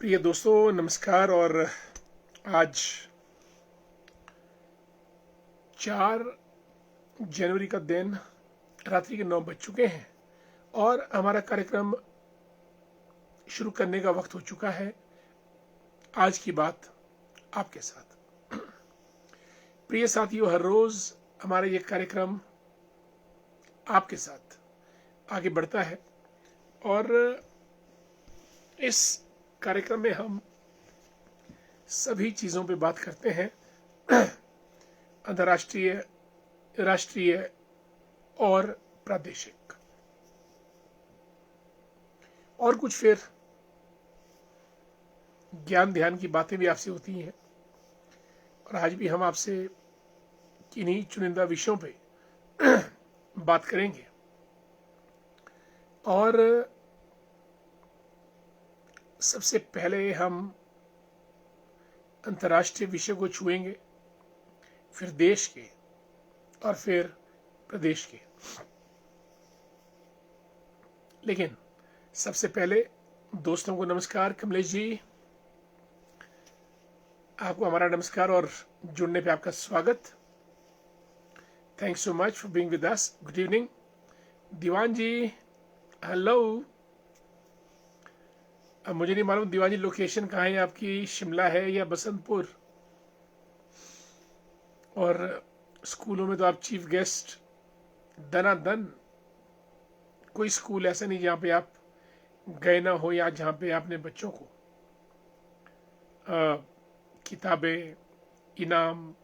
प्रिय दोस्तों नमस्कार। और आज 4 जनवरी का दिन रात्रि के 9 बज चुके हैं और हमारा कार्यक्रम शुरू करने का वक्त हो चुका है। आज की बात आपके साथ। प्रिय साथियों, हर रोज हमारा ये कार्यक्रम आपके साथ आगे बढ़ता है और इस कार्यक्रम में हम सभी चीज़ों पे बात करते हैं, अंतर्राष्ट्रीय, राष्ट्रीय और प्रादेशिक, और कुछ फिर ज्ञान ध्यान की बातें भी आपसे होती हैं। और आज भी हम आपसे किन्हीं चुनिंदा विषयों पे बात करेंगे। और सबसे पहले हम अंतर्राष्ट्रीय विषय को छुएंगे, फिर देश के और फिर प्रदेश के। लेकिन सबसे पहले दोस्तों को नमस्कार। कमलेश जी, आपको हमारा नमस्कार और जुड़ने पे आपका स्वागत। Thanks so much for being with us. Good evening. Diwan ji, hello. अब मुझे नहीं मालूम दीवान जी लोकेशन कहाँ है आपकी, शिमला है या बसंतपुर? और स्कूलों में तो आप चीफ गेस्ट दनादन। कोई स्कूल ऐसा नहीं जहाँ पे आप गए ना हो या जहाँ पे आपने बच्चों को किताबें, इनाम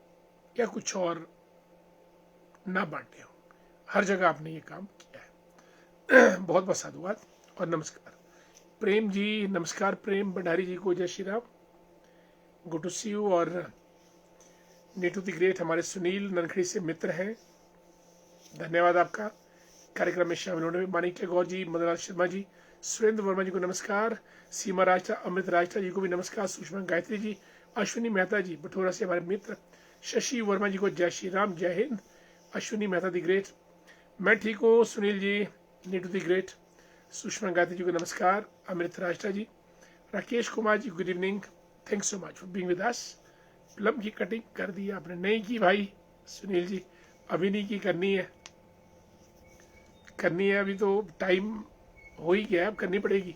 या कुछ और ना बांटे हो। हर जगह आपने ये काम किया है। बहुत बहुत साधुवाद और नमस्कार। प्रेम जी, नमस्कार। प्रेम भंडारी जी को जय Shri Ram. Good to see you. और नीटू द ग्रेट हमारे सुनील ननखड़ी से मित्र हैं, धन्यवाद आपका कार्यक्रम में शामिल होने में। मानिक्य गौर जी, मदनलाल शर्मा जी, सुरेंद्र वर्मा जी को नमस्कार। सीमा राजटा, अमृत राजटा जी को भी नमस्कार। सुषमा गायत्री जी, अश्विनी मेहता जी बटोरा से हमारे मित्र, शशि वर्मा जी को जय श्री राम, जय हिंद। अश्विनी मेहता द ग्रेट, मैं ठीक हूँ। सुनील जी, नीटू द ग्रेट, सुषमा गायत्री जी को नमस्कार। Amrit Rajta ji, Rakesh Kumar ji, good evening. Thanks so much for being with us. Plum की कटिंग कर दी आपने? नहीं की भाई सुनील जी, अभी नहीं की, करनी है अभी तो टाइम हो ही गया है, अब करनी पड़ेगी।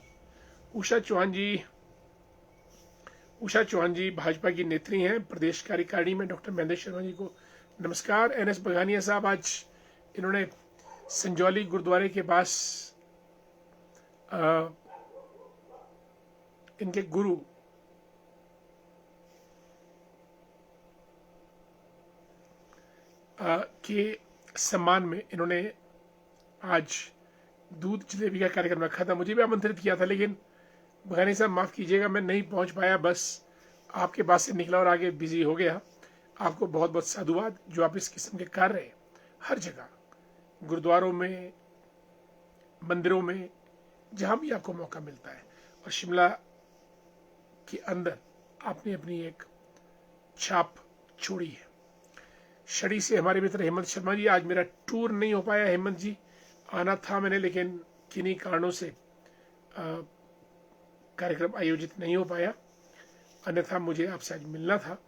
उषा चौहान जी भाजपा की नेत्री हैं, प्रदेश कार्यकारिणी में। डॉक्टर महेंद्र शर्मा जी को नमस्कार। एनएस बघानिया साहब, आज इन्होंने संजौली गुरुद्वारे के पास इनके गुरु के सम्मान में इन्होंने आज दूध जलेबी का कार्यक्रम रखा था। मुझे भी आमंत्रित किया था, लेकिन बघानी साहब माफ़ कीजिएगा, मैं नहीं पहुंच पाया। बस आपके पास से निकला और आगे बिजी हो गया। आपको बहुत बहुत साधुवाद जो आप इस किस्म के कार्य हर जगह, गुरुद्वारों में, मंदिरों में, जहाँ भी आपको मौका मिलता है, और शिमला के अंदर आपने अपनी एक छाप छोड़ी है। शड़ी से हमारे मित्र हेमंत शर्मा जी, आज मेरा टूर नहीं हो पाया। हेमंत जी, आना था मैंने, लेकिन किन्हीं कारणों से कार्यक्रम आयोजित नहीं हो पाया, अन्यथा मुझे आपसे आज मिलना था।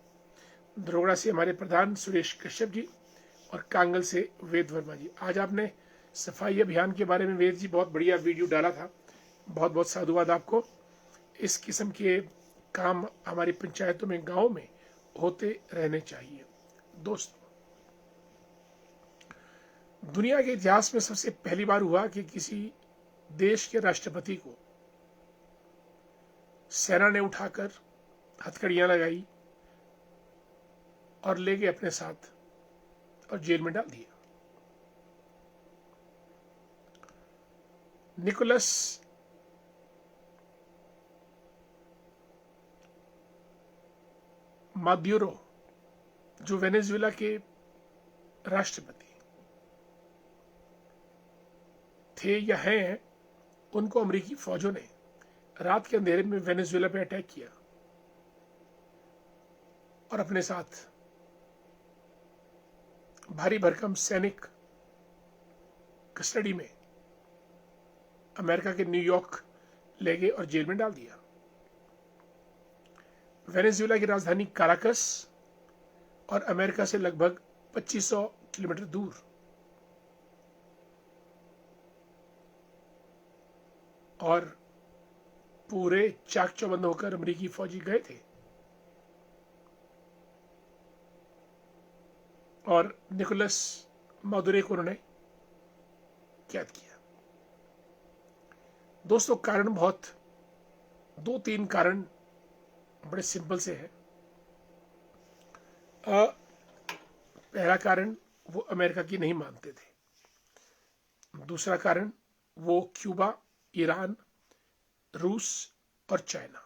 धरोगड़ा से हमारे प्रधान सुरेश कश्यप जी, और कांगल से वेद वर्मा जी। आज आपने सफाई अभियान के बारे में वेद जी बहुत बढ़िया वीडियो डाला था, बहुत बहुत साधुवाद आपको। इस किस्म के काम हमारी पंचायतों में, गाँव में होते रहने चाहिए। दोस्तों, दुनिया के इतिहास में सबसे पहली बार हुआ कि किसी देश के राष्ट्रपति को सेना ने उठाकर हथकड़ियां लगाई और ले गए अपने साथ और जेल में डाल दिया। निकोलस मादुरो, जो वेनेजुएला के राष्ट्रपति थे या हैं, उनको अमेरिकी फौजों ने रात के अंधेरे में वेनेजुएला पे अटैक किया और अपने साथ भारी भरकम सैनिक कस्टडी में अमेरिका के न्यूयॉर्क ले गए और जेल में डाल दिया। वेनेजुएला की राजधानी काराकस और अमेरिका से लगभग 2500 किलोमीटर दूर। और पूरे चाक चौबंद होकर अमेरिकी फौजी गए थे और निकोलस मादुरो को उन्होंने कैद किया। दोस्तों, कारण बहुत, 2-3 कारण बड़े सिंपल से है। पहला कारण, वो अमेरिका की नहीं मानते थे। दूसरा कारण, वो क्यूबा, ईरान, रूस और चाइना,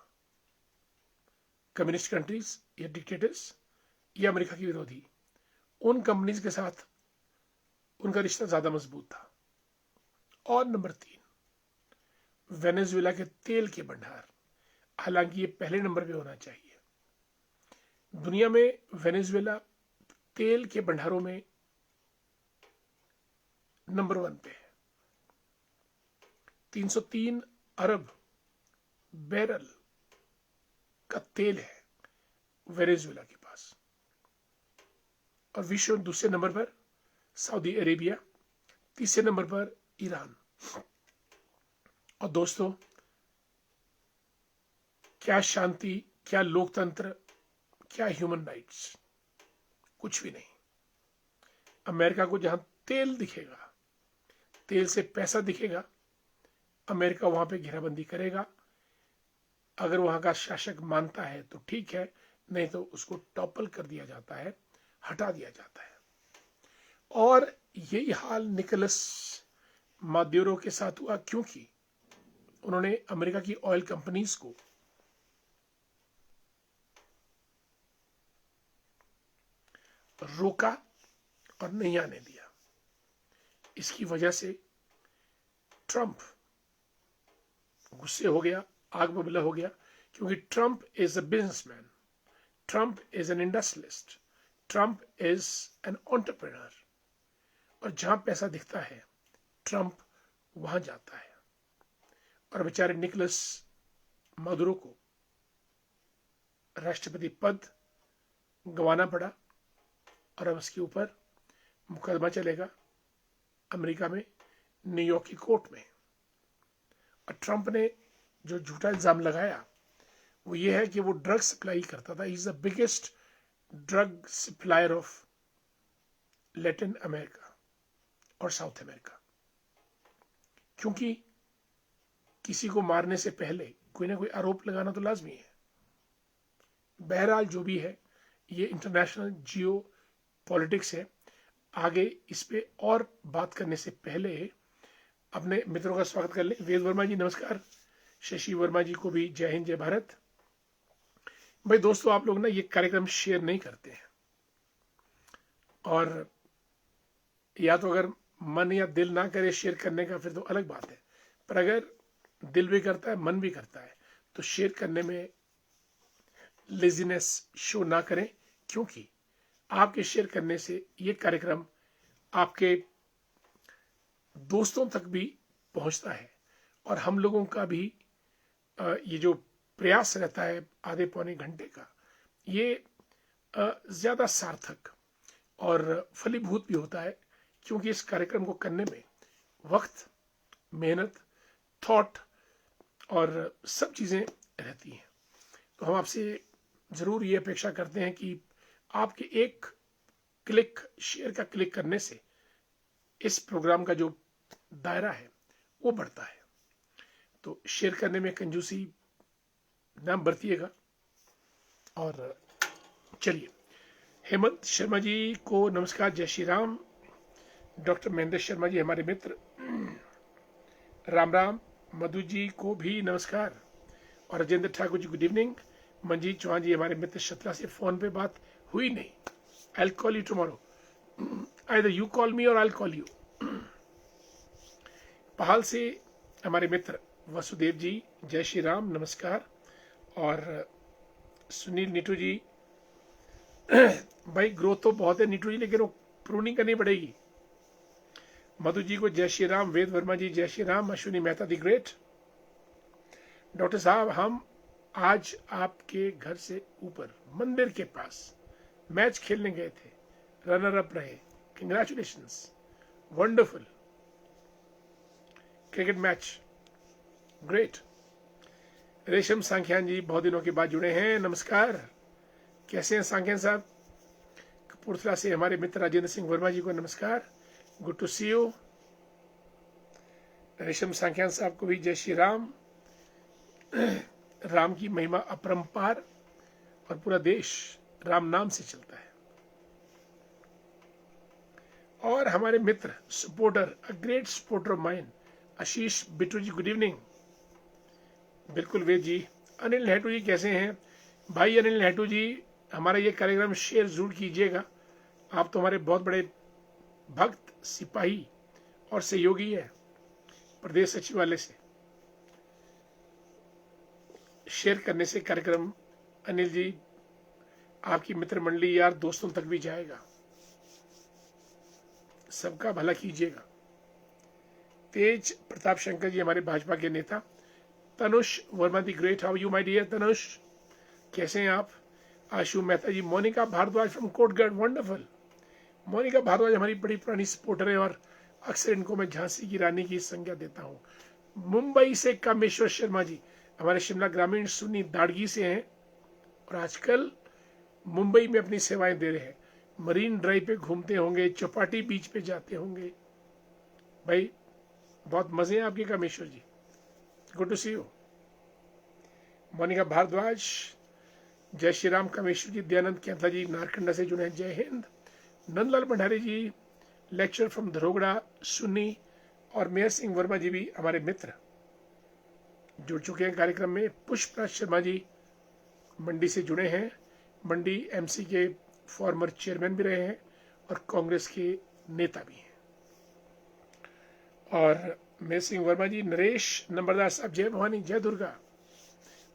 कम्युनिस्ट कंट्रीज या डिक्टेटर्स या अमेरिका के विरोधी, उन कंपनीज के साथ उनका रिश्ता ज्यादा मजबूत था। और नंबर 3, वेनेजुएला के तेल के भंडार, हालांकि ये पहले नंबर पे होना चाहिए। दुनिया में वेनेजुएला तेल के भंडारों में नंबर 1 पे है। 303 अरब बैरल का तेल है वेनेजुएला के पास। और विश्व में दूसरे नंबर पर सऊदी अरेबिया, तीसरे नंबर पर ईरान। और दोस्तों, क्या शांति, क्या लोकतंत्र, क्या ह्यूमन राइट्स, कुछ भी नहीं। अमेरिका को जहां तेल दिखेगा, तेल से पैसा दिखेगा, अमेरिका वहां पे घेराबंदी करेगा। अगर वहां का शासक मानता है तो ठीक है, नहीं तो उसको टॉपल कर दिया जाता है, हटा दिया जाता है। और यही हाल निकोलस मादुरो के साथ हुआ, क्योंकि उन्होंने अमेरिका की ऑयल कंपनीज को रोका और नहीं आने दिया। इसकी वजह से ट्रंप गुस्से हो गया, आग बबूला हो गया, क्योंकि Trump is a businessman, Trump is an industrialist, Trump is an entrepreneur. और जहां पैसा दिखता है, ट्रंप वहां जाता है। और बेचारे निकोलस मादुरो को राष्ट्रपति पद गंवाना पड़ा और अब उसके ऊपर मुकदमा चलेगा अमेरिका में, न्यूयॉर्क की कोर्ट में। और ट्रंप ने जो झूठा इल्जाम लगाया वो ये है कि वो ड्रग सप्लाई करता था। Is the biggest drug supplier of Latin America और साउथ अमेरिका। क्योंकि किसी को मारने से पहले कोई ना कोई आरोप लगाना तो लाजमी है। बहरहाल जो भी है, ये इंटरनेशनल जियो पॉलिटिक्स है। आगे इस पे और बात करने से पहले अपने मित्रों का स्वागत कर ले। वेद वर्मा जी नमस्कार, शशि वर्मा जी को भी जय हिंद, जय भारत। भाई दोस्तों, आप लोग ना ये कार्यक्रम शेयर नहीं करते हैं, और या तो अगर मन या दिल ना करे शेयर करने का फिर तो अलग बात है, पर अगर दिल भी करता है, मन भी करता है, तो शेयर करने में लेजीनेस शो ना करें, क्योंकि आपके शेयर करने से ये कार्यक्रम आपके दोस्तों तक भी पहुंचता है। और हम लोगों का भी ये जो प्रयास रहता है आधे पौने घंटे का, ये ज्यादा सार्थक और फलीभूत भी होता है, क्योंकि इस कार्यक्रम को करने में वक्त, मेहनत, थॉट और सब चीजें रहती हैं। तो हम आपसे जरूर ये अपेक्षा करते हैं कि आपके एक क्लिक, शेयर का क्लिक करने से इस प्रोग्राम का जो दायरा है वो बढ़ता है। तो शेयर करने में कंजूसी ना बरतिएगा। और चलिए, हेमंत शर्मा जी को नमस्कार, जय श्री राम। डॉक्टर महेंद्र शर्मा जी हमारे मित्र, राम राम। मधु जी को भी नमस्कार। और राजेंद्र ठाकुर जी गुड इवनिंग। मंजीत चौहान जी हमारे मित्र, शतला से फोन पे बात हुई नहीं। I will call you tomorrow, either you call मी और आई विल कॉल यू। पहाल से हमारे मित्र वसुदेव जी, जय श्री राम, नमस्कार। और सुनील नीटू जी, भाई ग्रोथ तो बहुत है नीटू जी, लेकिन वो प्रूनिंग करनी पड़ेगी। मधु जी को जय श्री राम। वेद वर्मा जी जय Shri Ram. Ashwini Mehta the great. Doctor साहब, हम आज आपके घर से ऊपर मंदिर के पास मैच खेलने गए थे, रनर अप रहे, congratulations, wonderful cricket match, great. रेशम सांख्यान जी बहुत दिनों के बाद जुड़े हैं, नमस्कार, कैसे हैं सांख्यान साहब? कपूरथला से हमारे मित्र राजेंद्र सिंह वर्मा जी को नमस्कार, गुड टू सी यू। रेशम सांख्यान साहब को भी जय श्री राम। राम की महिमा अपरंपार और पूरा देश राम नाम से चलता है। और हमारे मित्र supporter, a great supporter of mine, Ashish Bittu ji, good evening. बिल्कुल वेद जी। अनिल नेहरू जी कैसे हैं? भाई अनिल नेहरू जी, हमारा ये कार्यक्रम शेयर जरूर कीजिएगा। आप तो हमारे बहुत बड़े भक्त, सिपाही और सहयोगी हैं प्रदेश सचिवालय से। शेयर करने से कार्यक्रम अनिल जी आपकी मित्र मंडली, यार दोस्तों तक भी जाएगा। सबका भला कीजिएगा। तेज प्रताप शंकर जी हमारे भाजपा के नेता। Tanush Verma the great, how you my dear Tanush, कैसे हैं आप? Ashu Mehta ji, Monika Bhardwaj from Kotgarh, wonderful. मोनिका भारद्वाज हमारी बड़ी पुरानी सपोर्टर है और अक्सर इनको मैं झांसी की रानी की संज्ञा देता हूँ। मुंबई से कामेश्वर शर्मा जी हमारे शिमला ग्रामीण सुन्नी दाड़गी से हैं और आजकल मुंबई में अपनी सेवाएं दे रहे हैं। मरीन ड्राइव पे घूमते होंगे, चौपाटी बीच पे जाते होंगे। भाई बहुत मजे हैं आपके Kameshwar ji, good to see you. Monika Bhardwaj, जय श्री राम कामेश्वर जी। दयानंद कैंथला जी नारकंडा से जुड़े हैं, जय हिंद। नंदलाल भंडारी जी, लेक्चर फ्रॉम धरोगड़ा सुन्नी, और मेयर सिंह वर्मा जी भी हमारे मित्र जुड़ चुके हैं कार्यक्रम में। पुष्पराज शर्मा जी मंडी से जुड़े हैं, मंडी एमसी के फॉर्मर चेयरमैन भी रहे हैं और कांग्रेस के नेता भी हैं। और मेयर सिंह वर्मा जी, नरेश नंबरदार साहब, जय भवानी, जय दुर्गा।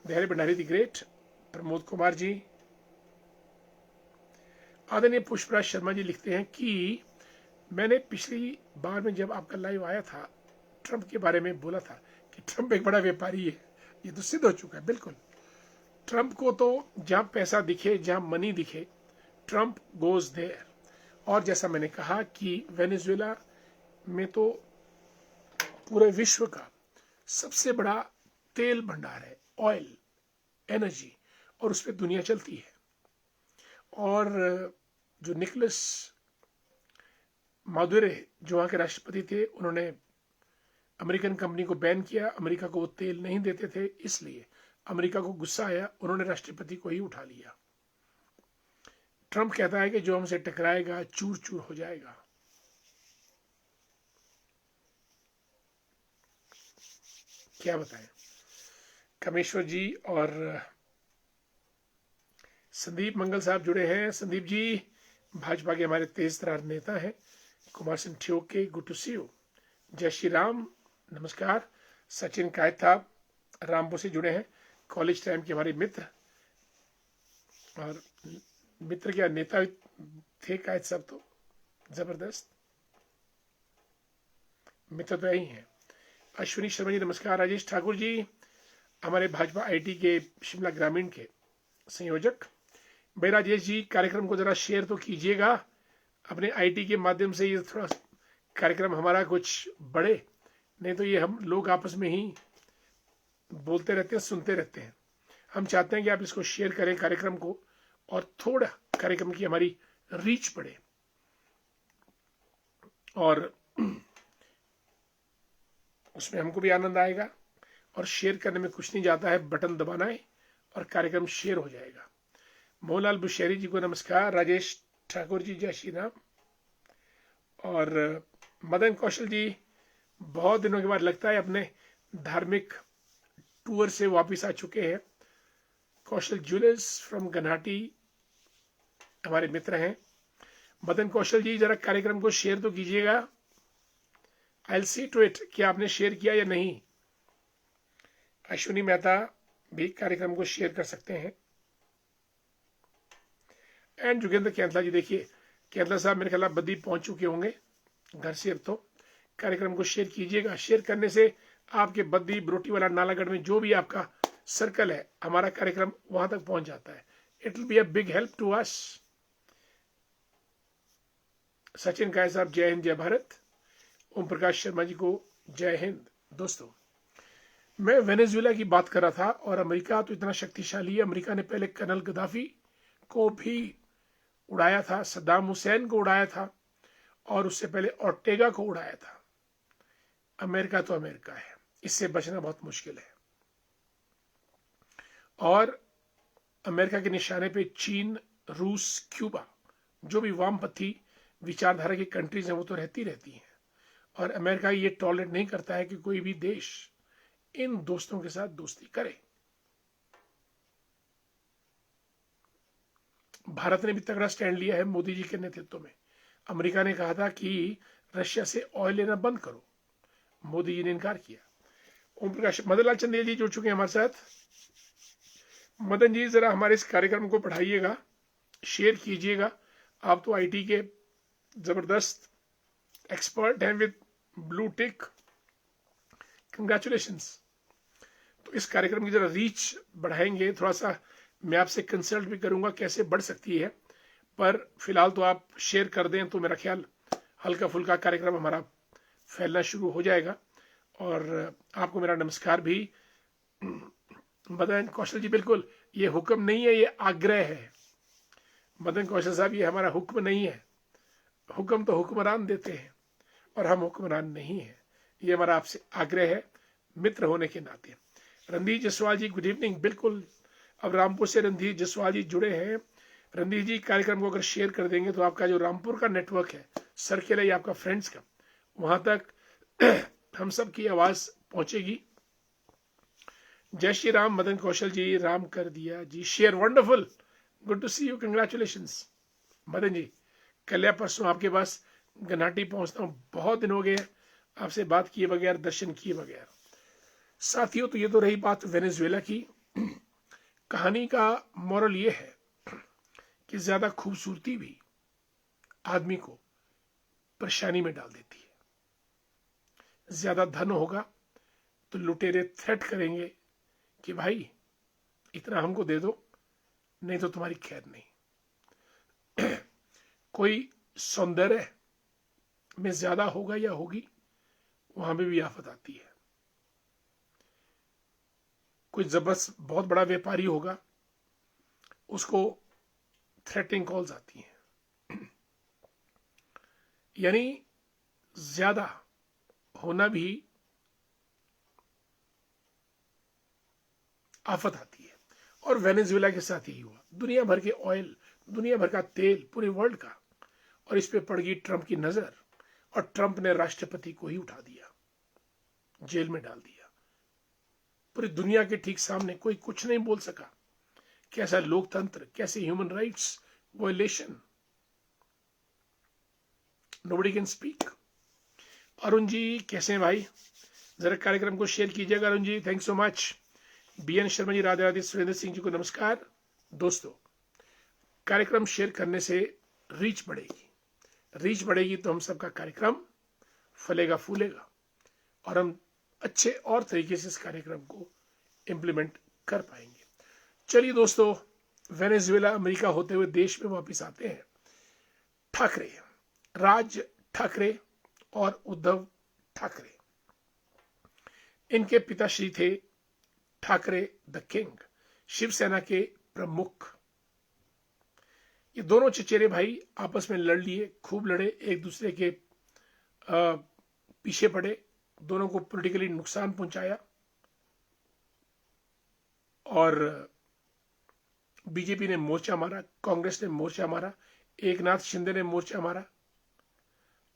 Bihari Bhandari the great, Pramod Kumar ji. आदरणीय पुष्पराज शर्मा जी लिखते हैं कि मैंने पिछली बार में जब आपका लाइव आया था, ट्रंप के बारे में बोला था कि ट्रंप एक बड़ा व्यापारी है। ये तो सिद्ध हो चुका है। बिल्कुल, ट्रंप को तो जहां पैसा दिखे, जहां मनी दिखे, ट्रंप गोज देयर। और जैसा मैंने कहा कि वेनेजुएला में तो पूरे विश्व का सबसे बड़ा तेल भंडार है, ऑयल, एनर्जी, और उस पर दुनिया चलती है। और जो निकोलस मादुरे जो वहाँ के राष्ट्रपति थे, उन्होंने अमेरिकन कंपनी को बैन किया। अमेरिका को वो तेल नहीं देते थे, इसलिए अमेरिका को गुस्सा आया, उन्होंने राष्ट्रपति को ही उठा लिया। ट्रंप कहता है कि जो हमसे टकराएगा चूर चूर हो जाएगा। क्या बताएं। कामेश्वर जी और संदीप मंगल साहब जुड़े हैं। संदीप जी भाजपा के हमारे तेज तरार नेता हैं। Kumar Singh Thiyoke, good to see you. जय श्री राम, नमस्कार। सचिन कायत साहब रामपुर से जुड़े हैं, कॉलेज टाइम के हमारे मित्र, और मित्र क्या नेता थे कायत साहब, तो जबरदस्त मित्र तो यही हैं। अश्विनी शर्मा जी नमस्कार। राजेश ठाकुर जी हमारे भाजपा आईटी के शिमला ग्रामीण के संयोजक। भाई राजेश जी, कार्यक्रम को जरा शेयर तो कीजिएगा अपने आईटी के माध्यम से, ये थोड़ा कार्यक्रम हमारा कुछ बढ़े, नहीं तो ये हम लोग आपस में ही बोलते रहते हैं, सुनते रहते हैं। हम चाहते हैं कि आप इसको शेयर करें कार्यक्रम को, और थोड़ा कार्यक्रम की हमारी रीच बढ़े। और उसमें हमको भी आनंद आएगा। और शेयर करने में कुछ नहीं जाता है, बटन दबाना है और कार्यक्रम शेयर हो जाएगा। मोहनलाल बुशेरी जी को नमस्कार। राजेश ठाकुर जी, जय श्री राम। और मदन कौशल जी बहुत दिनों के बाद लगता है अपने धार्मिक टूर से वापस आ चुके हैं। कौशल ज्वेलर्स फ्रॉम गन्हाटी हमारे मित्र हैं। मदन कौशल जी जरा कार्यक्रम को शेयर तो कीजिएगा। I will see to it, क्या आपने शेयर किया या नहीं। अश्विनी मेहता भी कार्यक्रम को शेयर कर सकते हैं। एंड जोगेंद्र कैंथला जी, देखिए कैंथला साहब मेरे ख्याल बद्दी पहुंच चुके होंगे घर से। अब तो कार्यक्रम को शेयर कीजिएगा। शेयर करने से आपके बद्दी, बरोटीवाला, नालागढ़ में जो भी आपका सर्कल है, हमारा कार्यक्रम वहां तक पहुंच जाता है। It will be a big help to us. Sachin काय साहब जय हिंद जय भारत। ओम प्रकाश शर्मा जी को जय हिंद। दोस्तों, मैं वेनेजुएला की बात कर रहा था, और अमेरिका तो इतना शक्तिशाली है। अमेरिका ने पहले कर्नल गद्दाफी को भी उड़ाया था, सद्दाम हुसैन को उड़ाया था, और उससे पहले ऑर्टेगा को उड़ाया था। अमेरिका तो अमेरिका है, इससे बचना बहुत मुश्किल है। और अमेरिका के निशाने पे चीन, रूस, क्यूबा, जो भी वामपंथी विचारधारा की कंट्रीज हैं वो तो रहती हैं। और अमेरिका ये टॉलरेट नहीं करता है कि कोई भी देश इन दोस्तों के साथ दोस्ती करे। भारत ने भी तगड़ा स्टैंड लिया है मोदी जी के नेतृत्व में। अमेरिका ने कहा था कि रशिया से ऑयल लेना बंद करो, मोदी जी ने इनकार किया। ओम प्रकाश मदन लाल चंदेल जी जुड़ चुके हैं हमारे साथ। मदन जी, जरा हमारे इस कार्यक्रम को बढ़ाइएगा, शेयर कीजिएगा। आप तो आईटी के जबरदस्त एक्सपर्ट हैं विद ब्लू टिक, कंग्रेचुलेशंस। तो इस कार्यक्रम की जरा रीच बढ़ाएंगे, थोड़ा सा मैं आपसे कंसल्ट भी करूंगा कैसे बढ़ सकती है, पर फिलहाल तो आप शेयर कर दें तो मेरा ख्याल हल्का फुल्का कार्यक्रम हमारा फैलना शुरू हो जाएगा। और आपको मेरा नमस्कार भी। मदन कौशल जी, बिल्कुल ये हुक्म नहीं है, ये आग्रह है। मदन कौशल साहब, ये हमारा हुक्म नहीं है। हुक्म तो हुक्मरान देते हैं, और हम हुक्मरान नहीं हैं। ये हमारा आपसे आग्रह है, मित्र होने के नाते। रणधीर जसवाल जी, गुड इवनिंग। बिल्कुल, अब रामपुर से रणधीर जसवाल जी जुड़े हैं। रणधीर जी, कार्यक्रम को अगर शेयर कर देंगे तो आपका जो रामपुर का नेटवर्क है, सर्किल है आपका फ्रेंड्स का, वहां तक हम सब की आवाज पहुंचेगी। जय श्री राम। मदन कौशल जी, राम कर दिया ji share, wonderful, good to see you, congratulations. Madan ji, कल या परसों आपके पास गन्हाटी पहुंचता हूं, बहुत दिन हो गए आपसे बात किए बगैर, दर्शन किए बगैर। साथियों, तो ये तो रही बात वेनेजुएला की। कहानी का मोरल ये है कि ज्यादा खूबसूरती भी आदमी को परेशानी में डाल देती है। ज्यादा धन होगा तो लुटेरे थ्रेट करेंगे कि भाई इतना हमको दे दो, नहीं तो तुम्हारी खैर नहीं। कोई सौंदर्य में ज्यादा होगा या होगी, वहां पे भी आफत आती है। कोई जबरदस्त बहुत बड़ा व्यापारी होगा, उसको थ्रेटिंग कॉल्स आती हैं। यानी ज्यादा होना भी आफत आती है। और वेनेजुएला के साथ यही हुआ। दुनिया भर के ऑयल, दुनिया भर का तेल, पूरे वर्ल्ड का, और इस पे पड़ गई ट्रंप की नजर, और ट्रंप ने राष्ट्रपति को ही उठा दिया, जेल में डाल दिया। पूरी दुनिया के ठीक सामने कोई कुछ नहीं बोल सका। कैसा लोकतंत्र, कैसे human rights violation, nobody can speak. Arun ji, कैसे हैं भाई? जरा कार्यक्रम को शेयर कीजिएगा Arun ji, thank so much. BN Sharma ji, Radhe Radhe. Surendra Singh ji को नमस्कार। दोस्तों, कार्यक्रम शेयर करने से रीच बढ़ेगी, रीच बढ़ेगी तो हम सबका कार्यक्रम फलेगा फूलेगा, और हम अच्छे और तरीके से इस कार्यक्रम को इंप्लीमेंट कर पाएंगे। चलिए दोस्तों, वेनेजुएला अमेरिका होते हुए देश में वापस आते हैं। ठाकरे, राज ठाकरे और उद्धव ठाकरे, इनके पिताश्री थे ठाकरे द किंग, शिवसेना के प्रमुख। ये दोनों चचेरे भाई आपस में लड़ लिए, खूब लड़े, एक दूसरे के पीछे पड़े, दोनों को पॉलिटिकली नुकसान पहुंचाया। और बीजेपी ने मोर्चा मारा, कांग्रेस ने मोर्चा मारा, एकनाथ शिंदे ने मोर्चा मारा।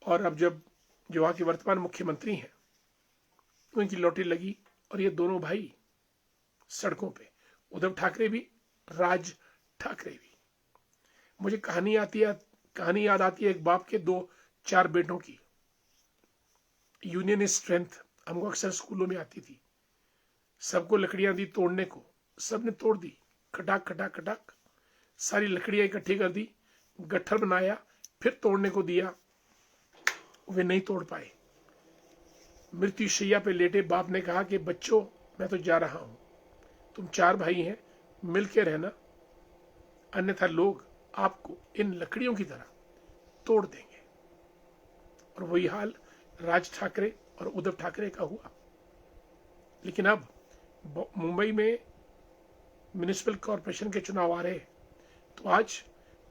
और अब जब जो वहां के वर्तमान मुख्यमंत्री हैं, उनकी लॉटरी लगी, और ये दोनों भाई सड़कों पे, उद्धव ठाकरे भी, राज ठाकरे भी। मुझे कहानी याद आती है एक बाप के 2-4 बेटों की। यूनियन इज स्ट्रेंथ हमको अक्सर स्कूलों में आती थी। सबको लकड़ियां दी तोड़ने को, सबने तोड़ दी, खटाक खटाक खटाक, सारी लकड़ियां इकट्ठी कर दी, गट्ठर बनाया, फिर तोड़ने को दिया, वे नहीं तोड़ पाए। मृत्यु शैया पे लेटे बाप ने कहा कि बच्चों, मैं तो जा रहा हूं, तुम 4 भाई हैं, मिलके रहना, अन्यथा लोग आपको इन लकड़ियों की तरह तोड़ देंगे। और वही हाल राज ठाकरे और उद्धव ठाकरे का हुआ। लेकिन अब मुंबई में म्युनिसिपल कॉरपोरेशन के चुनाव आ रहे हैं, तो आज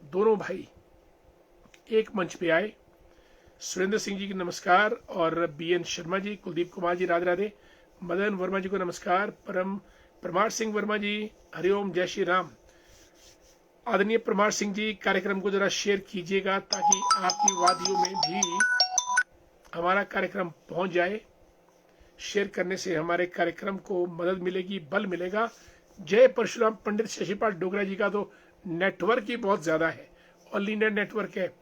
दोनों भाई एक मंच पे आए। सुरेंद्र सिंह जी की नमस्कार, और BN शर्मा जी, कुलदीप कुमार जी राधे राधे, मदन वर्मा जी को नमस्कार, परमार सिंह वर्मा जी हरिओम, जय श्री राम। आदरणीय परमार सिंह जी, कार्यक्रम को जरा शेयर कीजिएगा ताकि आपकी वादियों में भी हमारा कार्यक्रम पहुंच जाए। शेयर करने से हमारे कार्यक्रम को मदद मिलेगी, बल मिलेगा। जय परशुराम। पंडित शशिपाल डोगरा जी का तो नेटवर्क ही बहुत ज्यादा है, ऑल इंडिया नेटवर्क है।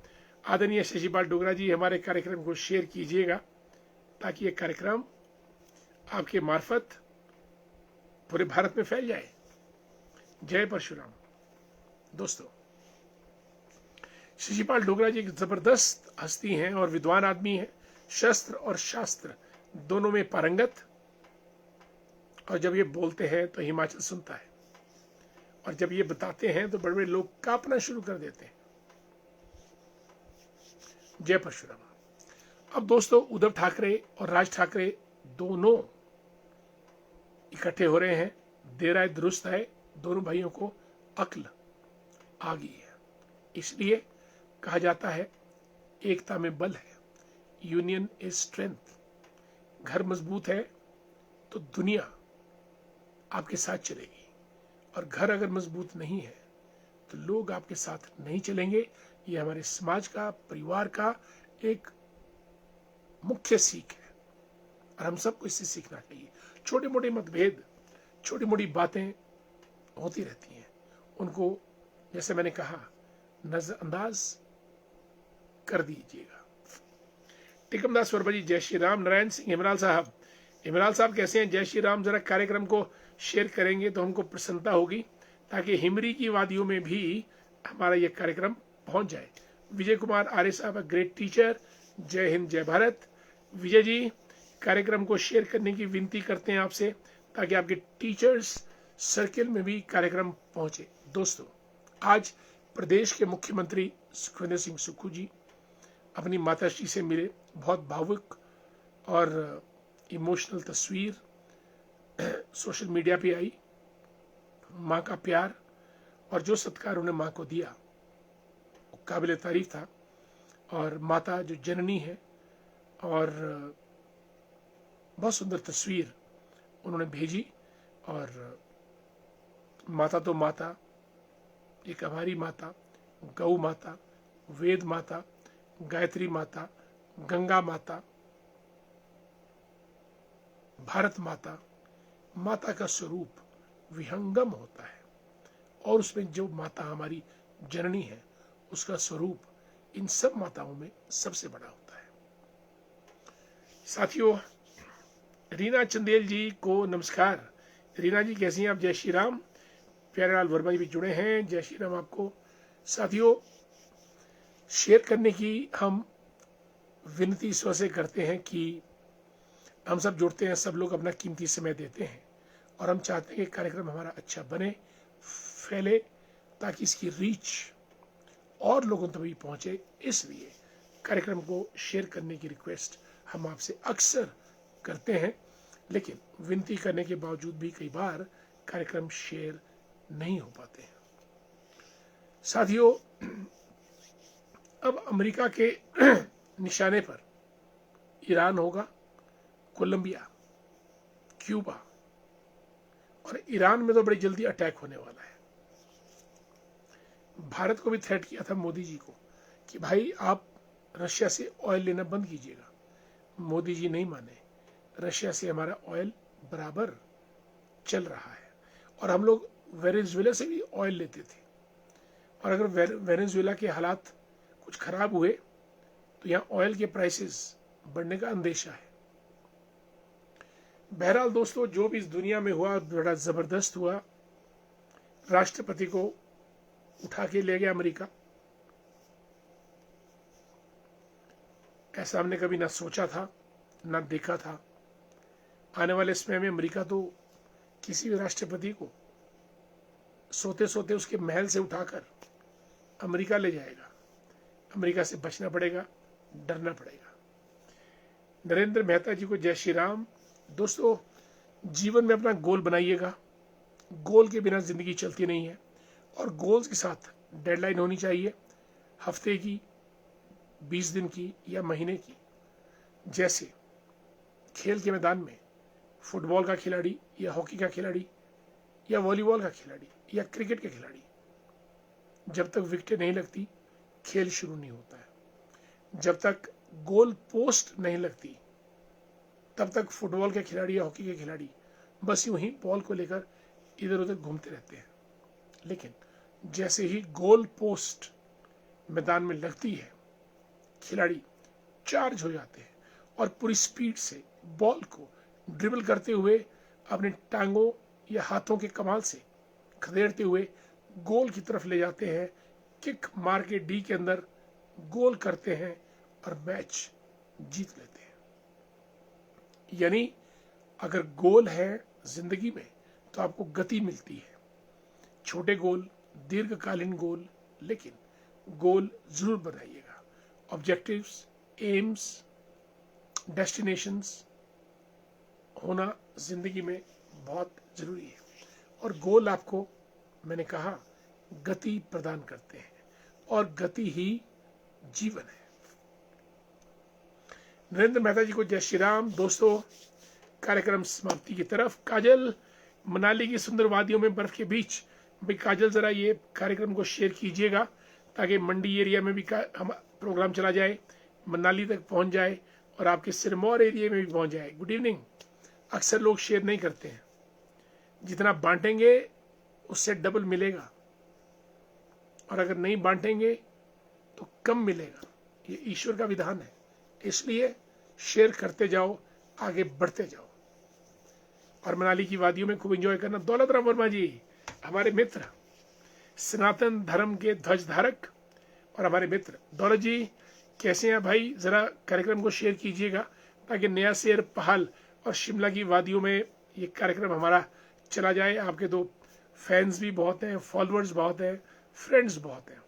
आदरणीय शशिपाल डोगरा जी, हमारे कार्यक्रम को शेयर कीजिएगा ताकि ये कार्यक्रम आपके मार्फत पूरे भारत में फैल जाए। जय परशुराम। दोस्तों, शशिपाल डोगरा जी एक जबरदस्त हस्ती हैं और विद्वान आदमी हैं, शस्त्र और शास्त्र दोनों में पारंगत। और जब ये बोलते हैं तो हिमाचल सुनता है, और जब ये बताते हैं तो बड़े बड़े लोग कांपना शुरू कर देते हैं। जय परशुराम। अब दोस्तों, उद्धव ठाकरे और राज ठाकरे दोनों इकट्ठे हो रहे हैं। देर आए दुरुस्त है, दोनों भाइयों को अक्ल आ गई है। इसलिए कहा जाता है एकता में बल है, यूनियन इज स्ट्रेंथ। घर मजबूत है तो दुनिया आपके साथ चलेगी, और घर अगर मजबूत नहीं है तो लोग आपके साथ नहीं चलेंगे। ये हमारे समाज का, परिवार का एक मुख्य सीख है, और हम सबको इससे सीखना चाहिए। छोटे मोटे मतभेद, छोटी मोटी बातें होती रहती हैं, उनको जैसे मैंने कहा नजरअंदाज कर दीजिएगा। टिकमदास वर्मा जी, जय श्री राम। नारायण सिंह हिमराल साहब, हिमराल साहब कैसे हैं? जय श्री राम। जरा कार्यक्रम को शेयर करेंगे तो हमको प्रसन्नता होगी, ताकि हिमरी की वादियों में भी हमारा यह कार्यक्रम पहुंच जाए। विजय कुमार आर्य साहब, ग्रेट टीचर, जय हिंद जय भारत। विजय जी, कार्यक्रम को शेयर करने की विनती करते हैं आपसे, ताकि आपके टीचर्स सर्किल में भी कार्यक्रम पहुंचे। दोस्तों, आज प्रदेश के मुख्यमंत्री सुखविंदर सिंह सुक्खू जी अपनी माताश्री से मिले। बहुत भावुक और इमोशनल तस्वीर सोशल मीडिया पे आई। माँ का प्यार और जो सत्कार उन्हें माँ को दिया वो काबिल तारीफ था। और माता जो जननी है, और बहुत सुंदर तस्वीर उन्होंने भेजी। और माता तो माता, एक हमारी माता, गौ माता, वेद माता, गायत्री माता, गंगा माता, भारत माता। माता का स्वरूप विहंगम होता है, और उसमें जो माता हमारी जननी है उसका स्वरूप इन सब माताओं में सबसे बड़ा होता है। साथियों, रीना चंदेल जी को नमस्कार। रीना जी कैसी हैं आप? जय श्री राम। प्यारेलाल वर्मा जी भी जुड़े हैं, जय श्री राम आपको। साथियों, शेयर करने की हम विनती स्व से करते हैं कि हम सब जुड़ते हैं, सब लोग अपना कीमती समय देते हैं, और हम चाहते हैं कि कार्यक्रम हमारा अच्छा बने, फैले, ताकि इसकी रीच और लोगों तक भी पहुंचे। इसलिए कार्यक्रम को शेयर करने की रिक्वेस्ट हम आपसे अक्सर करते हैं, लेकिन विनती करने के बावजूद भी कई बार कार्यक्रम शेयर नहीं हो पाते हैं। साथियों, अब अमेरिका के निशाने पर ईरान होगा, कोलंबिया, क्यूबा, और ईरान में तो बड़ी जल्दी अटैक होने वाला है। भारत को भी थ्रेट किया था मोदी जी को कि भाई आप रशिया से ऑयल लेना बंद कीजिएगा। मोदी जी नहीं माने। रशिया से हमारा ऑयल बराबर चल रहा है, और हम लोग वेनेजुएला से भी ऑयल लेते थे। और अगर वेनेजुएला के हालात कुछ खराब हुए तो यहाँ ऑयल के प्राइसेस बढ़ने का अंदेशा है। बहरहाल दोस्तों, जो भी इस दुनिया में हुआ बड़ा जबरदस्त हुआ। राष्ट्रपति को उठा के ले गया अमेरिका। ऐसा हमने कभी ना सोचा था, ना देखा था। आने वाले समय में अमेरिका तो किसी भी राष्ट्रपति को सोते सोते उसके महल से उठाकर अमेरिका ले जाएगा। अमेरिका से बचना पड़ेगा, डरना पड़ेगा। नरेंद्र मेहता जी को जय श्री राम। दोस्तों, जीवन में अपना गोल बनाइएगा। गोल के बिना जिंदगी चलती नहीं है, और गोल्स के साथ डेडलाइन होनी चाहिए, हफ्ते की, 20 दिन की या महीने की। जैसे खेल के मैदान में फुटबॉल का खिलाड़ी या हॉकी का खिलाड़ी या वॉलीबॉल का खिलाड़ी या क्रिकेट के खिलाड़ी, जब तक विकेटें नहीं लगती खेल शुरू नहीं होता है। जब तक गोल पोस्ट नहीं लगती तब तक फुटबॉल के खिलाड़ी या हॉकी के खिलाड़ी बस यूं ही बॉल को लेकर इधर उधर घूमते रहते हैं। लेकिन जैसे ही गोल पोस्ट मैदान में लगती है, खिलाड़ी चार्ज हो जाते हैं और पूरी स्पीड से बॉल को ड्रिबल करते हुए अपनी टांगों या हाथों के कमाल से खदेड़ते हुए गोल की तरफ ले जाते हैं, किक मार के डी के अंदर गोल करते हैं और मैच जीत लेते हैं। यानी अगर गोल है जिंदगी में तो आपको गति मिलती है। छोटे गोल, दीर्घकालीन गोल, लेकिन गोल जरूर बनाइएगा। ऑब्जेक्टिव्स, एम्स, डेस्टिनेशंस होना जिंदगी में बहुत जरूरी है, और गोल आपको, मैंने कहा, गति प्रदान करते हैं, और गति ही जीवन है। नरेंद्र मेहता जी को जय श्री राम। दोस्तों, कार्यक्रम समाप्ति की तरफ। काजल, मनाली की सुंदर वादियों में बर्फ के बीच, भाई काजल जरा ये कार्यक्रम को शेयर कीजिएगा ताकि मंडी एरिया में भी हम प्रोग्राम चला जाए, मनाली तक पहुंच जाए और आपके सिरमौर एरिया में भी पहुंच जाए। Good evening. अक्सर लोग शेयर नहीं करते हैं, जितना बांटेंगे उससे डबल मिलेगा, और अगर नहीं बांटेंगे तो कम मिलेगा। ये ईश्वर का विधान है, इसलिए शेयर करते जाओ, आगे बढ़ते जाओ, और मनाली की वादियों में खूब एंजॉय करना। दौलत राम वर्मा जी, हमारे मित्र, सनातन धर्म के ध्वज धारक और हमारे मित्र। दौलत जी कैसे हैं भाई? जरा कार्यक्रम को शेयर कीजिएगा ताकि नया शेर, पहाल और शिमला की वादियों में ये कार्यक्रम हमारा चला जाए। आपके तो फैंस भी बहुत हैं, फॉलोअर्स बहुत हैं, फ्रेंड्स बहुत हैं,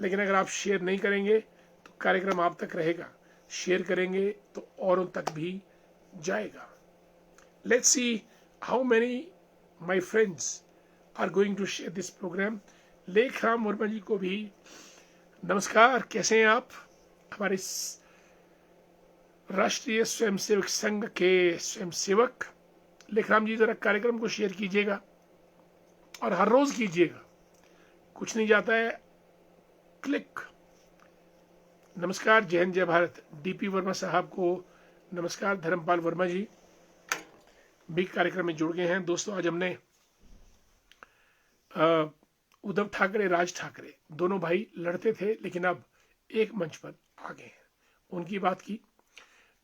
लेकिन अगर आप शेयर नहीं करेंगे तो कार्यक्रम आप तक रहेगा। शेयर करेंगे तो औरों तक भी जाएगा। Let's see how many my friends are going to share this programme. Lekh Ram Verma जी को भी नमस्कार, कैसे हैं आप? हमारे राष्ट्रीय स्वयंसेवक संघ के स्वयंसेवक लेखराम जी, जरा कार्यक्रम को शेयर कीजिएगा और हर रोज कीजिएगा, कुछ नहीं जाता है, क्लिक। नमस्कार, जय हिंद, जय भारत। डीपी वर्मा साहब को नमस्कार। धर्मपाल वर्मा जी भी कार्यक्रम में जुड़ गए हैं। दोस्तों, आज हमने उद्धव ठाकरे, राज ठाकरे, दोनों भाई लड़ते थे लेकिन अब एक मंच पर आ गए हैं, उनकी बात की।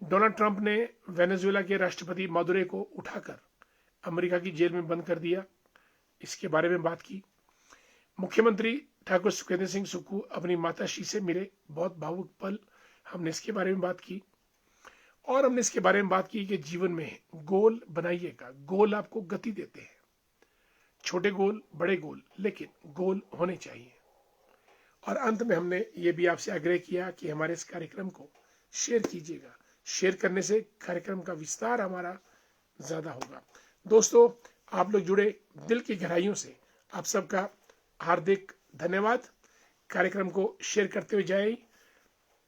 डोनाल्ड ट्रंप ने वेनेजुएला के राष्ट्रपति मादुरो को उठाकर अमेरिका की जेल में बंद कर दिया, इसके बारे में बात की। मुख्यमंत्री ठाकुर सुखविंदर सिंह सुक्खू अपनी माताश्री से मिले, बहुत भावुक पल, हमने इसके बारे में बात की। और हमने इसके बारे में बात की कि जीवन में गोल बनाइएगा। गोल आपको गति देते हैं, छोटे गोल, बड़े गोल, लेकिन गोल होने चाहिए। और अंत में हमने ये भी आपसे आग्रह किया कि हमारे इस कार्यक्रम को शेयर कीजिएगा। शेयर करने से कार्यक्रम का विस्तार हमारा ज्यादा होगा। दोस्तों, आप लोग जुड़े दिल की गहराइयों से, आप सबका हार्दिक धन्यवाद। कार्यक्रम को शेयर करते हुए जाए।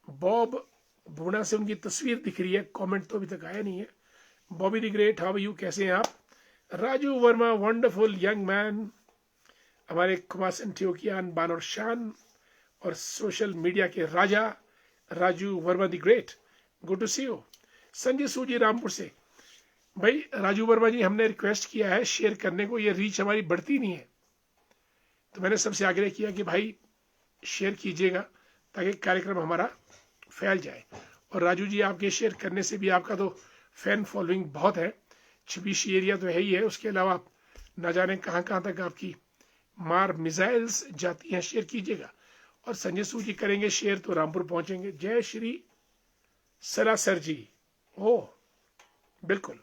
बॉब भुना से उनकी तस्वीर दिख रही है, कमेंट तो अभी तक आया नहीं है। Bobby the great, how are you, कैसे हैं आप? Raju Verma, wonderful young man, हमारे कुमार सेंटियोकियान, बानर शान और सोशल मीडिया के राजा Raju Verma the great, good to see you. Sanjay Suji Rampur से, भाई राजू वर्मा जी, हमने रिक्वेस्ट किया है शेयर करने को, ये रीच हमारी बढ़ती नहीं है, तो मैंने सबसे आग्रह किया कि भाई शेयर कीजिएगा ताकि कार्यक्रम हमारा फैल जाए। और राजू जी, आपके शेयर करने से भी, आपका तो फैन फॉलोइंग बहुत है, छिपीशी एरिया तो है ही है, उसके अलावा न जाने कहाँ कहाँ तक आपकी मार मिसाइल्स जाती हैं। शेयर कीजिएगा। और संजय सूद जी करेंगे शेयर तो रामपुर पहुंचेंगे। जय श्री सरासर जी, ओ बिल्कुल।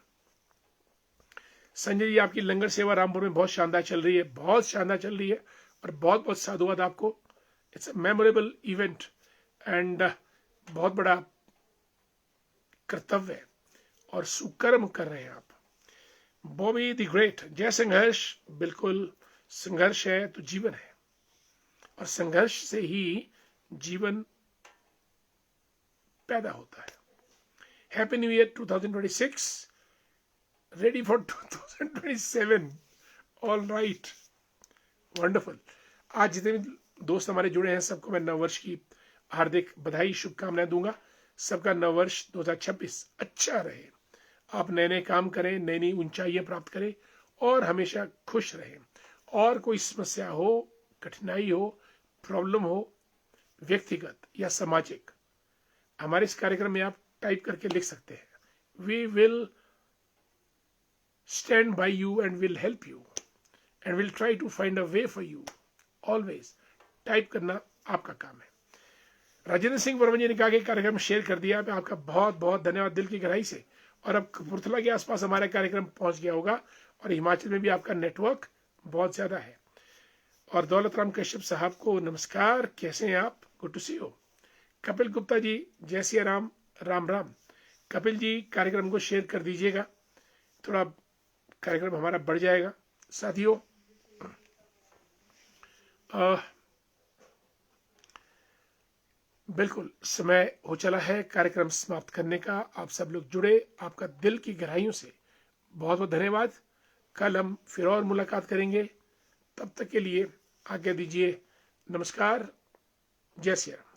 संजय जी, आपकी लंगर सेवा रामपुर में बहुत शानदार चल रही है, बहुत शानदार चल रही है, और बहुत बहुत साधुवाद आपको। It's a memorable event and बहुत बड़ा कर्तव्य है और सुकर्म कर रहे हैं आप। बॉबी द ग्रेट, जय संघर्ष। बिल्कुल, संघर्ष है तो जीवन है, और संघर्ष से ही जीवन पैदा होता है। Happy new year 2026, ready for 2027। All right, wonderful. आज जितने भी दोस्त हमारे जुड़े हैं सबको मैं नववर्ष की हार्दिक बधाई शुभकामनाएं दूंगा। सबका नववर्ष 2026 अच्छा रहे, आप नए नए काम करें, नई नई ऊंचाइयां प्राप्त करें और हमेशा खुश रहें। और कोई समस्या हो, कठिनाई हो, प्रॉब्लम हो, व्यक्तिगत या सामाजिक, हमारे इस कार्यक्रम में आप टाइप करके लिख सकते हैं। We will stand by you and will help you and will try to find a way for you. Always type करना आपका काम है। राजेंद्र सिंह वर्मा जी ने कहा कि कार्यक्रम शेयर कर दिया, आपका बहुत बहुत धन्यवाद दिल की गहराई से। और अब कपूरथला के आसपास हमारा कार्यक्रम पहुंच गया होगा, और हिमाचल में भी आपका नेटवर्क बहुत ज्यादा है। और दौलत राम कश्यप साहब को नमस्कार, कैसे हैं आप? Good to see you. Kapil Gupta ji, जय सिया राम, राम राम। कपिल जी, कार्यक्रम को शेयर कर दीजिएगा, थोड़ा कार्यक्रम हमारा बढ़ जाएगा। साथियों, बिल्कुल समय हो चला है कार्यक्रम समाप्त करने का। आप सब लोग जुड़े, आपका दिल की गहराइयों से बहुत बहुत धन्यवाद। कल हम फिर और मुलाकात करेंगे, तब तक के लिए आज्ञा दीजिए। नमस्कार, जय सिया राम।